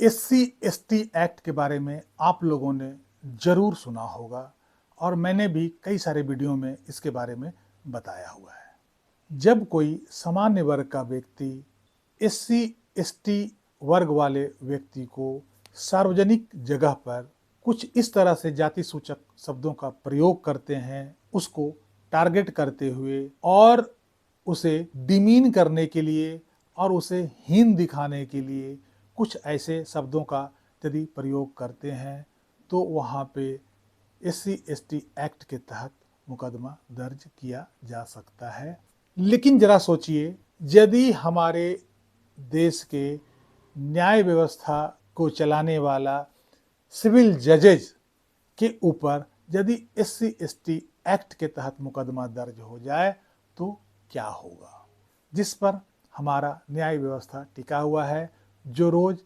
SC ST act के बारे में आप लोगों ने जरूर सुना होगा और मैंने भी कई सारे वीडियो में इसके बारे में बताया हुआ है। जब कोई सामान्य वर्ग का व्यक्ति एससी एसटी वर्ग वाले व्यक्ति को सार्वजनिक जगह पर कुछ इस तरह से जाति सूचक शब्दों का प्रयोग करते हैं, उसको टारगेट करते हुए और उसे डिमीन करने के लिए और उसे हीन दिखाने के लिए कुछ ऐसे शब्दों का यदि प्रयोग करते हैं तो वहाँ पे एससी एसटी एक्ट के तहत मुकदमा दर्ज किया जा सकता है। लेकिन जरा सोचिए, यदि हमारे देश के न्याय व्यवस्था को चलाने वाला सिविल जजेज के ऊपर यदि एससी एसटी एक्ट के तहत मुकदमा दर्ज हो जाए तो क्या होगा, जिस पर हमारा न्याय व्यवस्था टिका हुआ है, जो रोज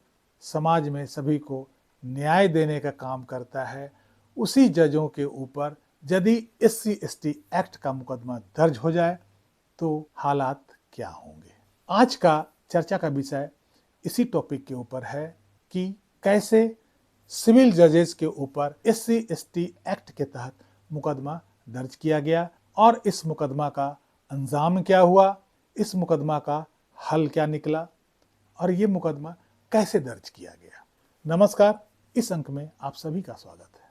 समाज में सभी को न्याय देने का काम करता है। उसी जजों के ऊपर यदि एससी एसटी एक्ट का मुकदमा दर्ज हो जाए तो हालात क्या होंगे। आज का चर्चा का विषय इसी टॉपिक के ऊपर है कि कैसे सिविल जजेस के ऊपर एससी एसटी एक्ट के तहत मुकदमा दर्ज किया गया और इस मुकदमा का अंजाम क्या हुआ, इस मुकदमा का हल क्या निकला और ये मुकदमा कैसे दर्ज किया गया। नमस्कार, इस अंक में आप सभी का स्वागत है।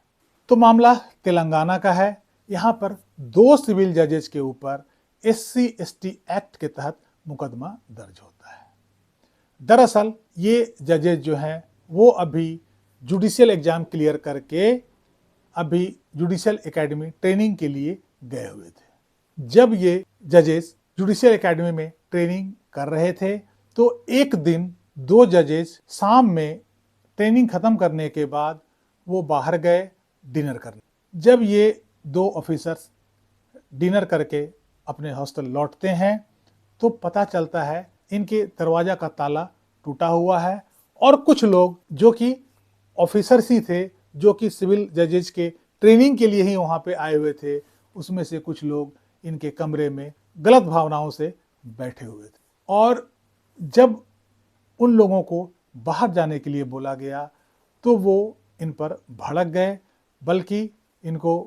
तो मामला तेलंगाना का है। यहाँ पर दो सिविल जजेस के ऊपर एससी एसटी एक्ट के तहत मुकदमा दर्ज होता है। दरअसल ये जजेस जो हैं वो अभी जुडिशियल एग्जाम क्लियर करके अभी जुडिशियल एकेडमी ट्रेनिंग के लिए गए हुए थे। जब ये जजेस जुडिशियल एकेडमी में ट्रेनिंग कर रहे थे तो एक दिन दो जजेस शाम में ट्रेनिंग खत्म करने के बाद वो बाहर गए डिनर करने। जब ये दो ऑफिसर्स डिनर करके अपने हॉस्टल लौटते हैं तो पता चलता है इनके दरवाजा का ताला टूटा हुआ है और कुछ लोग जो कि ऑफिसर्स ही थे, जो कि सिविल जजेस के ट्रेनिंग के लिए ही वहाँ पे आए हुए थे, उसमें से कुछ लोग इनके कमरे में गलत भावनाओं से बैठे हुए थे। और जब उन लोगों को बाहर जाने के लिए बोला गया तो वो इन पर भड़क गए, बल्कि इनको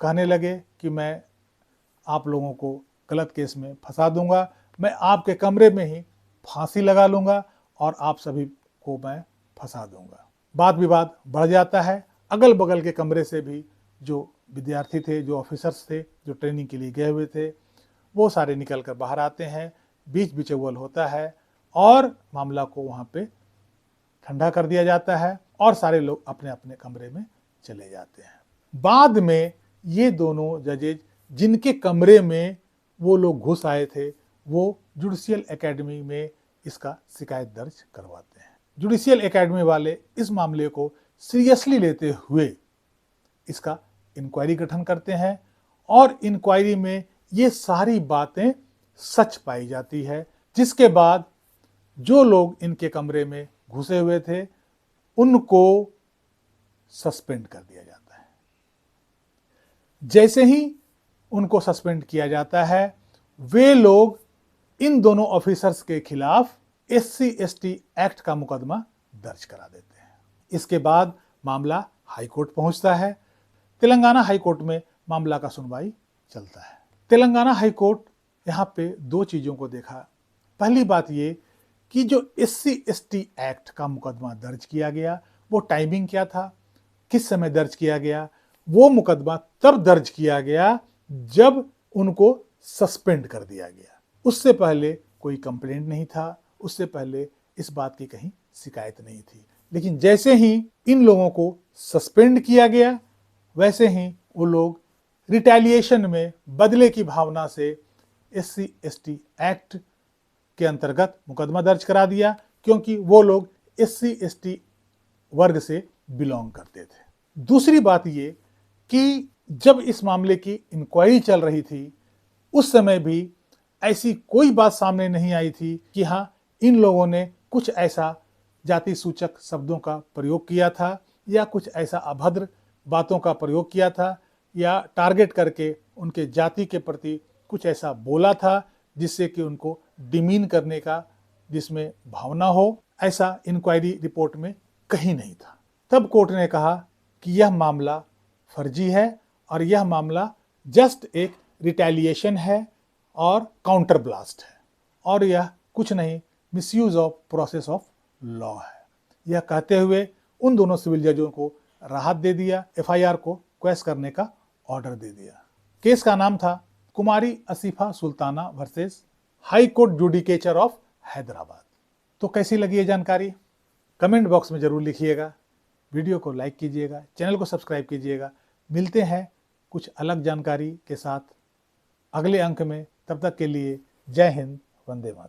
कहने लगे कि मैं आप लोगों को गलत केस में फंसा दूंगा, मैं आपके कमरे में ही फांसी लगा लूंगा और आप सभी को मैं फंसा दूंगा। वाद विवाद बढ़ जाता है। अगल बगल के कमरे से भी जो विद्यार्थी थे, जो ऑफिसर्स थे, जो ट्रेनिंग के लिए गए हुए थे, वो सारे निकल कर बाहर आते हैं। बीच बिचौल होता है और मामला को वहाँ पे ठंडा कर दिया जाता है और सारे लोग अपने अपने कमरे में चले जाते हैं। बाद में ये दोनों जजेज जिनके कमरे में वो लोग घुस आए थे वो जुडिशियल एकेडमी में इसका शिकायत दर्ज करवाते हैं। जुडिशियल एकेडमी वाले इस मामले को सीरियसली लेते हुए इसका इंक्वायरी गठन करते हैं और इंक्वायरी में ये सारी बातें सच पाई जाती है, जिसके बाद जो लोग इनके कमरे में घुसे हुए थे उनको सस्पेंड कर दिया जाता है। जैसे ही उनको सस्पेंड किया जाता है वे लोग इन दोनों ऑफिसर्स के खिलाफ एससी एसटी एक्ट का मुकदमा दर्ज करा देते हैं। इसके बाद मामला हाई कोर्ट पहुंचता है। तेलंगाना हाई कोर्ट में मामला का सुनवाई चलता है। तेलंगाना हाई कोर्ट यहाँ पे दो चीज़ों को देखा। पहली बात ये कि जो एससी एसटी एक्ट का मुकदमा दर्ज किया गया वो टाइमिंग क्या था, किस समय दर्ज किया गया। वो मुकदमा तब दर्ज किया गया जब उनको सस्पेंड कर दिया गया। उससे पहले कोई कंप्लेंट नहीं था, उससे पहले इस बात की कहीं शिकायत नहीं थी। लेकिन जैसे ही इन लोगों को सस्पेंड किया गया वैसे ही वो लोग रिटेलिएशन में बदले की भावना से एससी एसटी एक्ट के अंतर्गत मुकदमा दर्ज करा दिया, क्योंकि वो लोग एससी एसटी वर्ग से बिलोंग करते थे। दूसरी बात ये कि जब इस मामले की इंक्वायरी चल रही थी उस समय भी ऐसी कोई बात सामने नहीं आई थी कि हाँ इन लोगों ने कुछ ऐसा जाति सूचक शब्दों का प्रयोग किया था या कुछ ऐसा अभद्र बातों का प्रयोग किया था या टारगेट करके उनके जाति के प्रति कुछ ऐसा बोला था जिससे कि उनको डिमीन करने का जिसमें भावना हो। ऐसा इंक्वायरी रिपोर्ट में कहीं नहीं था। तब कोर्ट ने कहा कि यह मामला फर्जी है और यह मामला जस्ट एक रिटेलिएशन है और काउंटर ब्लास्ट है और यह कुछ नहीं, misuse of process of law है। यह कहते हुए उन दोनों सिविल जजों को राहत दे दिया, एफआईआर को क्वैश करने का ऑर्डर दे दिया। केस का नाम था Kumari Asifa Sultana versus high court judicature of Hyderabad. तो कैसी लगी ये जानकारी? कमेंट बॉक्स में जरूर लिखिएगा, वीडियो को लाइक कीजिएगा, चैनल को सब्सक्राइब कीजिएगा। मिलते हैं कुछ अलग जानकारी के साथ अगले अंक में। तब तक के लिए जय हिंद, वंदे मातरम।